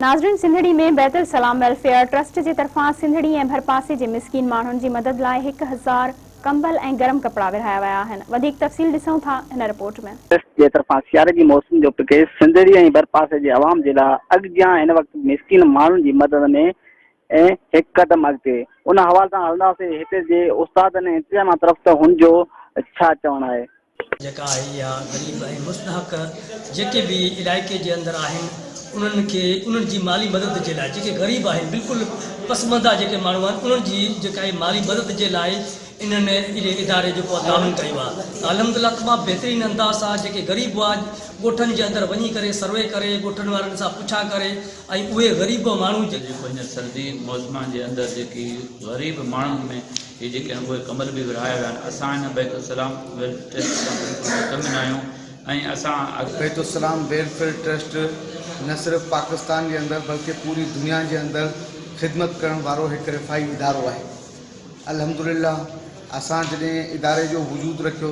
नाज़रीन, सिंधड़ी में बैतुल सलाम वेलफेयर ट्रस्ट जे तरफां सिंधड़ी ऐं भरपासे जे मिस्कीन माण्हुनि जी मदद लाइ 1000 कंबल ऐं गरम कपड़ा विरहाया विया आहिनि। वधीक तफ़सील ॾिसूं था हिन रिपोर्ट में। ट्रस्ट जे तरफां सियारे जी मौसम जो पैकेज सिंधड़ी ऐं भरपासे जे अवाम जे लाइ अॻियां हिन वक़्तु मिस्कीन माण्हुनि जी मदद में ऐं हिकु क़दम अॻिते उन हवाले सां हलंदासीं। हिते जे उस्तादनि ऐं इंतज़ाम तरफ़ सां हुनजो छा चवणु आहे। जेका आहे या ग़रीब ऐं मुस्तहक जेके भी इलाइक़े जे अंदर आहिनि उन्हनि खे उन्हनि जी माली मदद जे लाइ जेके ग़रीब आहिनि बिल्कुलु पसमंदा जेके माण्हू आहिनि उन्हनि जी जेका आहे माली मदद जे लाइ इन्हनि इदारे जेको तामीन कयो आहे। अल्हम्दुलिल्लाह तमामु बहितरीन अंदाज़ सां जेके ग़रीब हुआ ॻोठनि जे अंदरि वञी करे सर्वे करे ॻोठनि वारनि सां पुछा करे ऐं उहे ग़रीब माण्हू जेको हिन सर्दी मौसम जे अंदरि जेकी ग़रीब माण्हुनि में ये जेके उहे कमल भी विरहाया विया आहिनि। असां हिन बैतुल सलाम वेलफेयर ट्रस्ट सां मुतमिन आहियूं ऐं असां बैतुल सलाम वेलफेयर ट्रस्ट न सिर्फ़ पाकिस्तान के अंदर बल्कि पूरी दुनिया के अंदर खिदमत करण वारो एक रिफाई इदारो है। अल्हम्दुलिल्लाह असां जॾहिं इदारे जो वजूद रखियो